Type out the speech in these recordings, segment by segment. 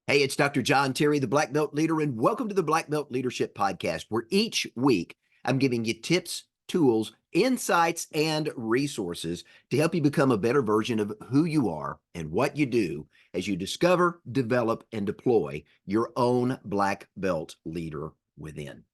Hey, it's Dr. John Terry, the Black Belt Leader, and welcome to the Black Belt Leadership Podcast, where each week I'm giving you tips, tools, insights, and resources to help you become a better version of who you are and what you do as you discover, develop, and deploy your own Black Belt leader within.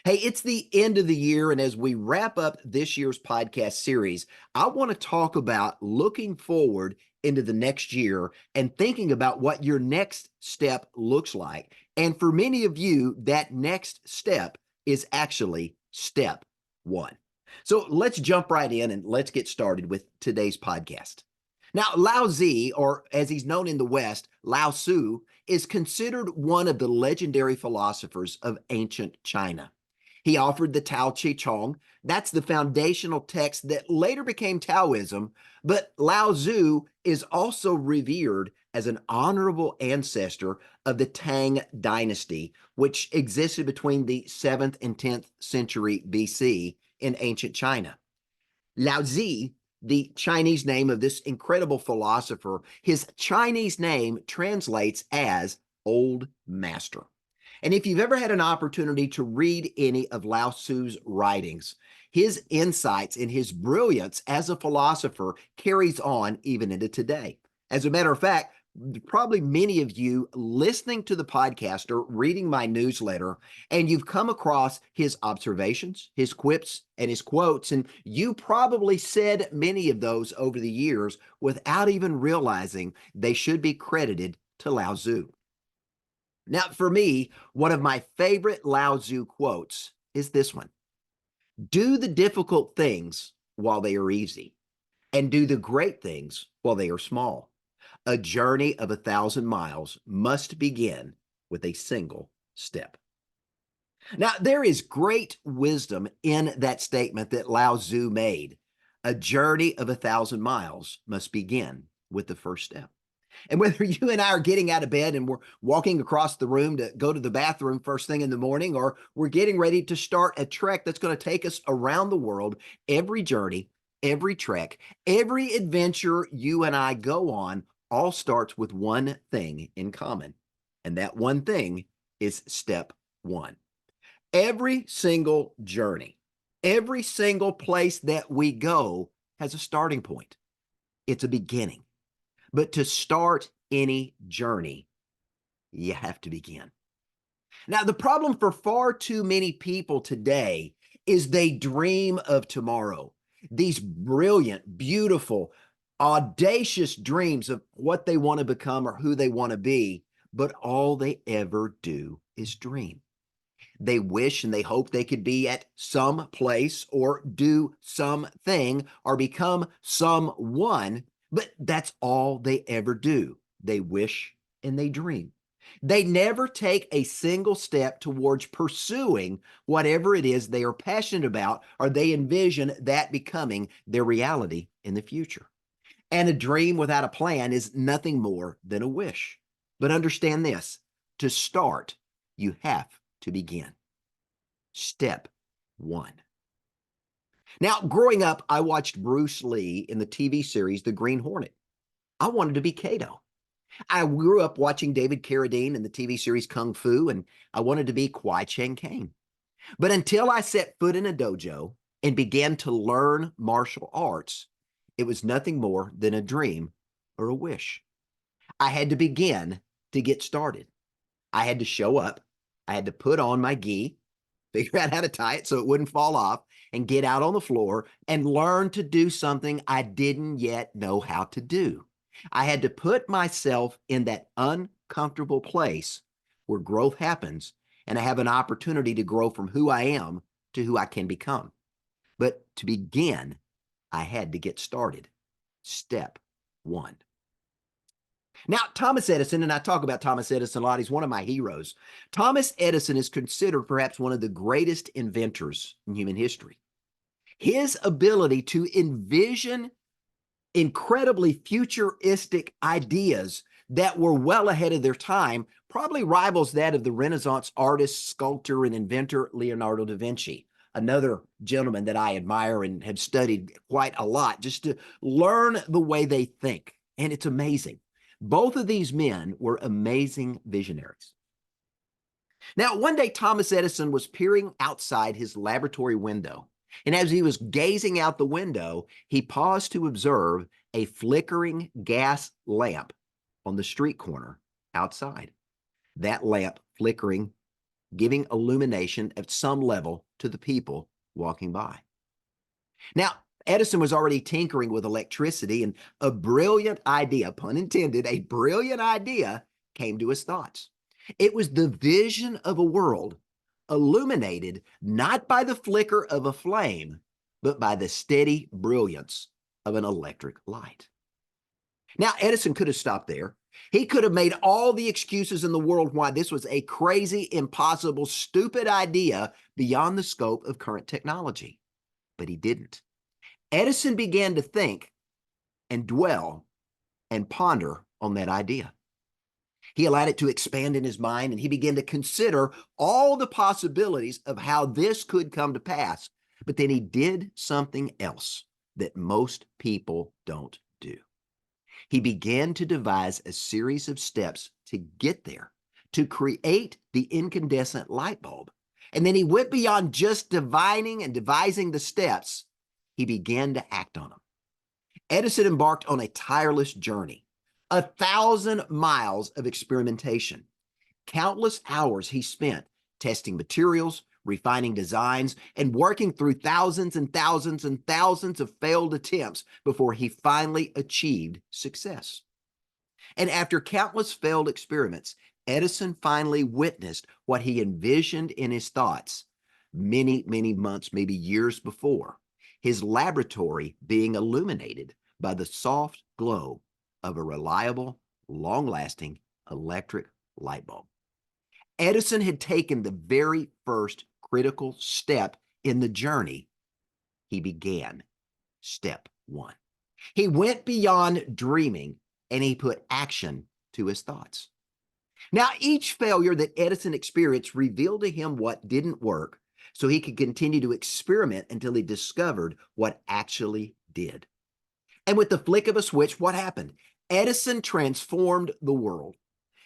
Hey, it's the end of the year, and as we wrap up this year's podcast series, I want to talk about looking forward into the next year and thinking about what your next step looks like. And for many of you, that next step is actually step one. So let's jump right in and let's get started with today's podcast. Now, Lao Tzu, or as he's known in the West, Lao Tzu, is considered one of the legendary philosophers of ancient China. He offered the Tao Te Ching. That's the foundational text that later became Taoism. But Lao Tzu is also revered as an honorable ancestor of the Tang dynasty, which existed between the 7th and 10th century BC in ancient China. Lao Tzu, the Chinese name of this incredible philosopher, his Chinese name translates as Old Master. And if you've ever had an opportunity to read any of Lao Tzu's writings, his insights and his brilliance as a philosopher carries on even into today. As a matter of fact, probably many of you listening to the podcast or reading my newsletter, and you've come across his observations, his quips, and his quotes, and you probably said many of those over the years without even realizing they should be credited to Lao Tzu. Now, for me, one of my favorite Lao Tzu quotes is this one: do the difficult things while they are easy, and do the great things while they are small. A journey of 1,000 miles must begin with a single step. Now, there is great wisdom in that statement that Lao Tzu made. A journey of 1,000 miles must begin with the first step. And whether you and I are getting out of bed and we're walking across the room to go to the bathroom first thing in the morning, or we're getting ready to start a trek that's going to take us around the world, every journey, every trek, every adventure you and I go on all starts with one thing in common. And that one thing is step one. Every single journey, every single place that we go has a starting point. It's a beginning. But to start any journey, you have to begin. Now, the problem for far too many people today is they dream of tomorrow. These brilliant, beautiful, audacious dreams of what they want to become or who they want to be, but all they ever do is dream. They wish and they hope they could be at some place or do something or become someone, but that's all they ever do. They wish and they dream. They never take a single step towards pursuing whatever it is they are passionate about or they envision that becoming their reality in the future. And a dream without a plan is nothing more than a wish. But understand this: to start, you have to begin. Step one. Now, growing up, I watched Bruce Lee in the TV series The Green Hornet. I wanted to be Kato. I grew up watching David Carradine in the TV series Kung Fu, and I wanted to be Kwai Chang Caine. But until I set foot in a dojo and began to learn martial arts, it was nothing more than a dream or a wish. I had to begin to get started. I had to show up. I had to put on my gi, figure out how to tie it so it wouldn't fall off, and get out on the floor and learn to do something I didn't yet know how to do. I had to put myself in that uncomfortable place where growth happens, and I have an opportunity to grow from who I am to who I can become. But to begin, I had to get started. Step one. Now, Thomas Edison, and I talk about Thomas Edison a lot, he's one of my heroes. Thomas Edison is considered perhaps one of the greatest inventors in human history. His ability to envision incredibly futuristic ideas that were well ahead of their time probably rivals that of the Renaissance artist, sculptor, and inventor Leonardo da Vinci, another gentleman that I admire and have studied quite a lot just to learn the way they think. And it's amazing. Both of these men were amazing visionaries. Now, one day, Thomas Edison was peering outside his laboratory window. And as he was gazing out the window, he paused to observe a flickering gas lamp on the street corner outside. That lamp flickering, giving illumination at some level to the people walking by. Now, Edison was already tinkering with electricity, and a brilliant idea, pun intended, a brilliant idea came to his thoughts. It was the vision of a world illuminated not by the flicker of a flame, but by the steady brilliance of an electric light. Now, Edison could have stopped there. He could have made all the excuses in the world why this was a crazy, impossible, stupid idea beyond the scope of current technology. But he didn't. Edison began to think and dwell and ponder on that idea. He allowed it to expand in his mind, and he began to consider all the possibilities of how this could come to pass. But then he did something else that most people don't do. He began to devise a series of steps to get there, to create the incandescent light bulb. And then he went beyond just divining and devising the steps. He began to act on them. Edison embarked on a tireless journey, 1,000 miles of experimentation. Countless hours he spent testing materials, refining designs, and working through thousands and thousands and thousands of failed attempts before he finally achieved success. And after countless failed experiments, Edison finally witnessed what he envisioned in his thoughts many, many months, maybe years before, his laboratory being illuminated by the soft glow of a reliable, long-lasting electric light bulb. Edison had taken the very first critical step in the journey. He began step one. He went beyond dreaming and he put action to his thoughts. Now, each failure that Edison experienced revealed to him what didn't work, so he could continue to experiment until he discovered what actually did. And with the flick of a switch, what happened? Edison transformed the world.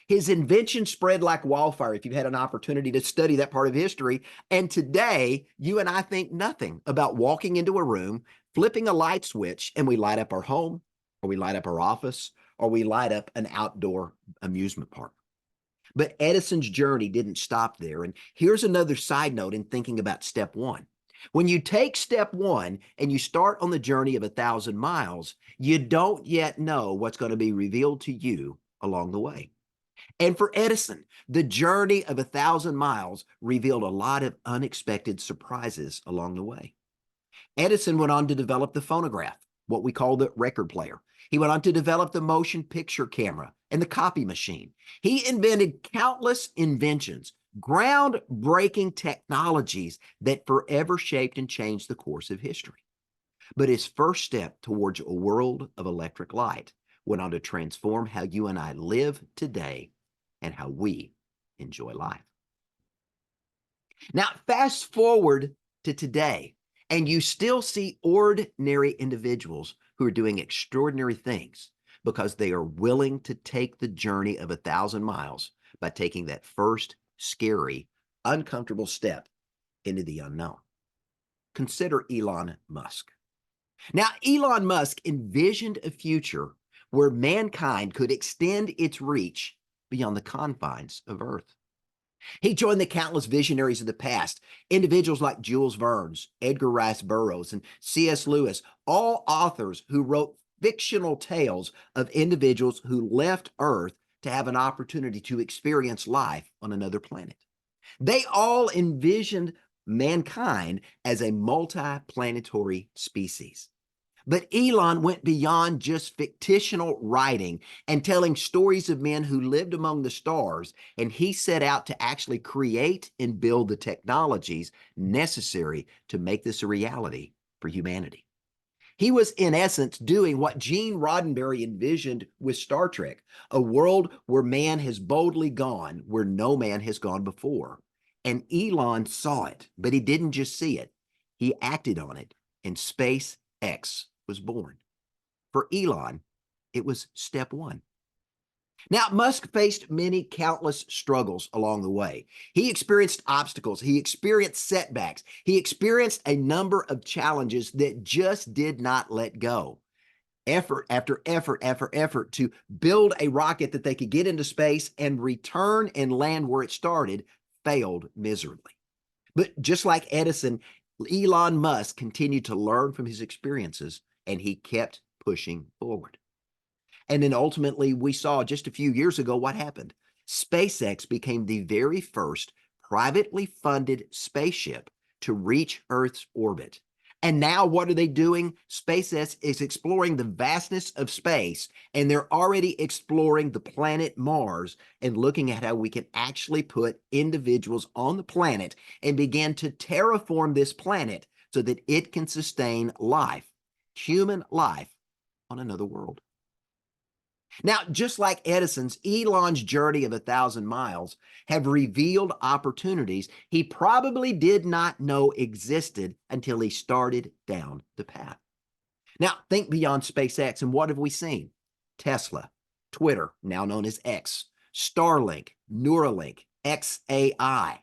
His invention spread like wildfire if you've had an opportunity to study that part of history. And today, you and I think nothing about walking into a room, flipping a light switch, and we light up our home, or we light up our office, or we light up an outdoor amusement park. But Edison's journey didn't stop there. And here's another side note in thinking about step one. When you take step one and you start on the journey of 1,000 miles, you don't yet know what's going to be revealed to you along the way. And for Edison, the journey of 1,000 miles revealed a lot of unexpected surprises along the way. Edison went on to develop the phonograph, what we call the record player. He went on to develop the motion picture camera and the copy machine. He invented countless inventions, groundbreaking technologies that forever shaped and changed the course of history. But his first step towards a world of electric light went on to transform how you and I live today and how we enjoy life. Now, fast forward to today, and you still see ordinary individuals who are doing extraordinary things because they are willing to take the journey of 1,000 miles by taking that first scary, uncomfortable step into the unknown. Consider Elon Musk. Now, Elon Musk envisioned a future where mankind could extend its reach beyond the confines of Earth. He joined the countless visionaries of the past, individuals like Jules Verne, Edgar Rice Burroughs, and C.S. Lewis, all authors who wrote fictional tales of individuals who left Earth to have an opportunity to experience life on another planet. They all envisioned mankind as a multi-planetary species. But Elon went beyond just fictional writing and telling stories of men who lived among the stars, and he set out to actually create and build the technologies necessary to make this a reality for humanity. He was, in essence, doing what Gene Roddenberry envisioned with Star Trek, a world where man has boldly gone where no man has gone before. And Elon saw it, but he didn't just see it. He acted on it, and SpaceX was born. For Elon, it was step one. Now, Musk faced many countless struggles along the way. He experienced obstacles, he experienced setbacks, he experienced a number of challenges that just did not let go. Effort after effort after effort to build a rocket that they could get into space and return and land where it started failed miserably. But just like Edison, Elon Musk continued to learn from his experiences and he kept pushing forward. And then ultimately, we saw just a few years ago what happened. SpaceX became the very first privately funded spaceship to reach Earth's orbit. And now, what are they doing? SpaceX is exploring the vastness of space, and they're already exploring the planet Mars and looking at how we can actually put individuals on the planet and begin to terraform this planet so that it can sustain life, human life, on another world. Now, just like Edison's, Elon's journey of 1,000 miles have revealed opportunities he probably did not know existed until he started down the path. Now, think beyond SpaceX, and what have we seen? Tesla, Twitter, now known as X, Starlink, Neuralink, XAI,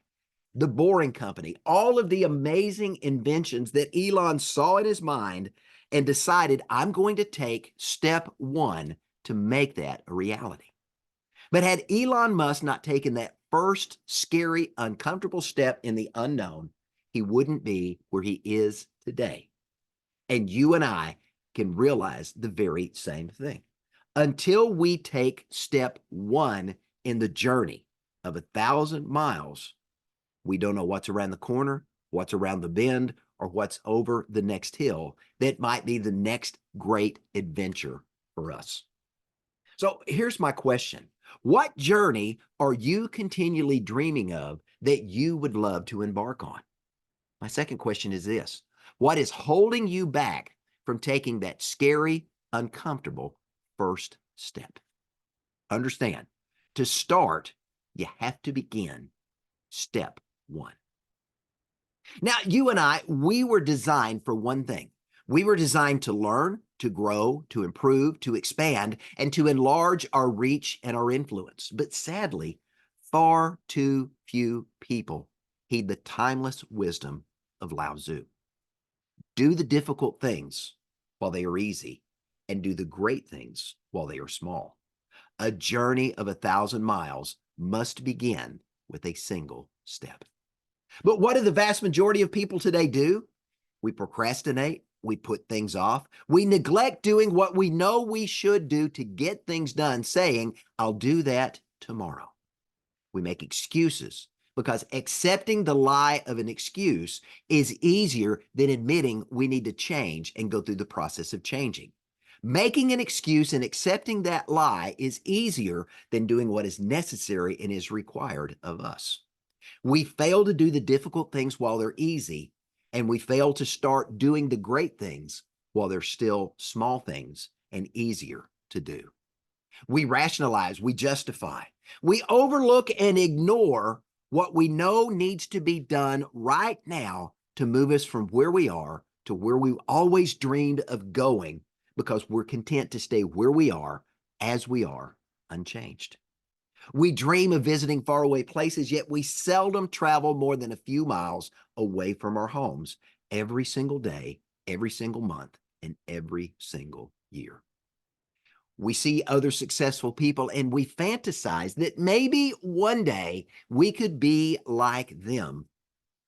the Boring Company, all of the amazing inventions that Elon saw in his mind and decided, I'm going to take step one to make that a reality. But had Elon Musk not taken that first scary, uncomfortable step in the unknown, he wouldn't be where he is today. And you and I can realize the very same thing. Until we take step one in the journey of 1,000 miles, we don't know what's around the corner, what's around the bend, or what's over the next hill that might be the next great adventure for us. So here's my question. What journey are you continually dreaming of that you would love to embark on? My second question is this. What is holding you back from taking that scary, uncomfortable first step? Understand, to start, you have to begin step one. Now, you and I, we were designed for one thing. We were designed to learn, to grow, to improve, to expand, and to enlarge our reach and our influence. But sadly, far too few people heed the timeless wisdom of Lao Tzu. Do the difficult things while they are easy, and do the great things while they are small. A journey of 1,000 miles must begin with a single step. But what do the vast majority of people today do? We procrastinate. We put things off. We neglect doing what we know we should do to get things done, saying, I'll do that tomorrow. We make excuses because accepting the lie of an excuse is easier than admitting we need to change and go through the process of changing. Making an excuse and accepting that lie is easier than doing what is necessary and is required of us. We fail to do the difficult things while they're easy, and we fail to start doing the great things while they're still small things and easier to do. We rationalize, we justify, we overlook and ignore what we know needs to be done right now to move us from where we are to where we always dreamed of going, because we're content to stay where we are, as we are, unchanged. We dream of visiting faraway places, yet we seldom travel more than a few miles away from our homes every single day, every single month, and every single year. We see other successful people and we fantasize that maybe one day we could be like them,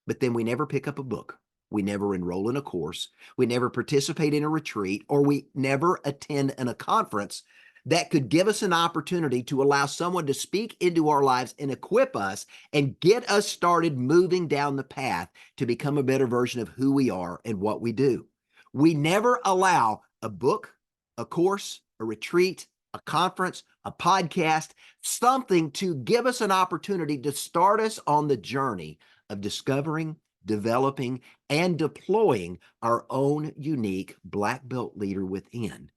but then we never pick up a book. We never enroll in a course. We never participate in a retreat, or we never attend a conference that could give us an opportunity to allow someone to speak into our lives and equip us and get us started moving down the path to become a better version of who we are and what we do. We never allow a book, a course, a retreat, a conference, a podcast, something to give us an opportunity to start us on the journey of discovering, developing, and deploying our own unique black belt leader within.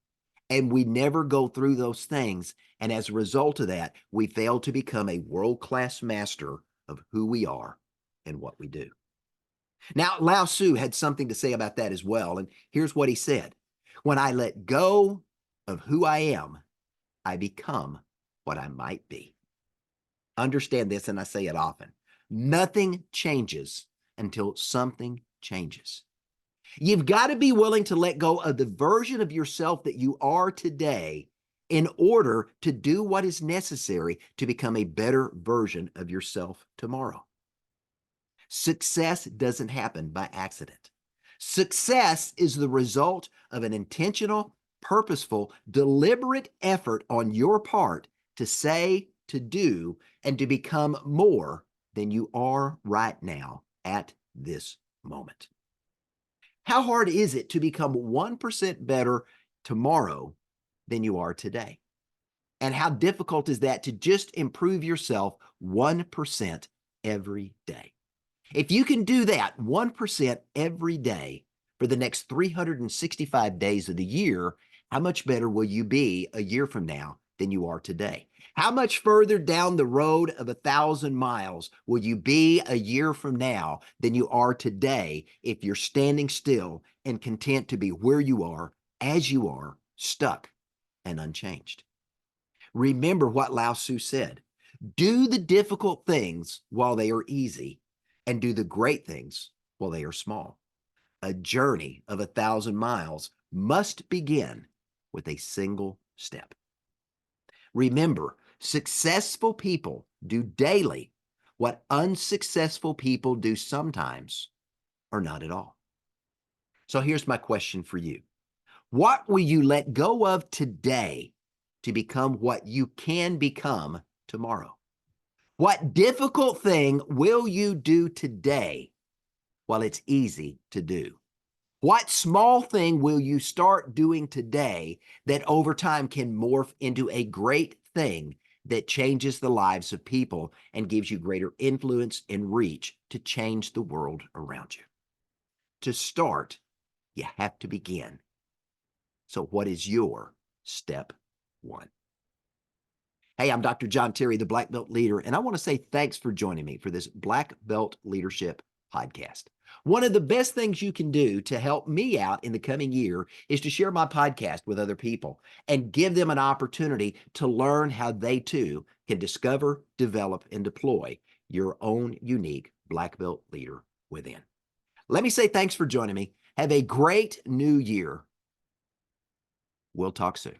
And we never go through those things. And as a result of that, we fail to become a world-class master of who we are and what we do. Now, Lao Tzu had something to say about that as well. And here's what he said. When I let go of who I am, I become what I might be. Understand this, and I say it often. Nothing changes until something changes. You've got to be willing to let go of the version of yourself that you are today in order to do what is necessary to become a better version of yourself tomorrow. Success doesn't happen by accident. Success is the result of an intentional, purposeful, deliberate effort on your part to say, to do, and to become more than you are right now at this moment. How hard is it to become 1% better tomorrow than you are today? And how difficult is that to just improve yourself 1% every day? If you can do that 1% every day for the next 365 days of the year, how much better will you be a year from now than you are today? How much further down the road of 1,000 miles will you be a year from now than you are today if you're standing still and content to be where you are, as you are, stuck and unchanged? Remember what Lao Tzu said: do the difficult things while they are easy, and do the great things while they are small. A journey of 1,000 miles must begin with a single step. Remember, successful people do daily what unsuccessful people do sometimes or not at all. So here's my question for you. What will you let go of today to become what you can become tomorrow? What difficult thing will you do today while it's easy to do? What small thing will you start doing today that over time can morph into a great thing that changes the lives of people and gives you greater influence and reach to change the world around you? To start, you have to begin. So what is your step one? Hey, I'm Dr. John Terry, the Black Belt Leader, and I want to say thanks for joining me for this Black Belt Leadership podcast. One of the best things you can do to help me out in the coming year is to share my podcast with other people and give them an opportunity to learn how they too can discover, develop, and deploy your own unique Black Belt leader within. Let me say thanks for joining me. Have a great new year. We'll talk soon.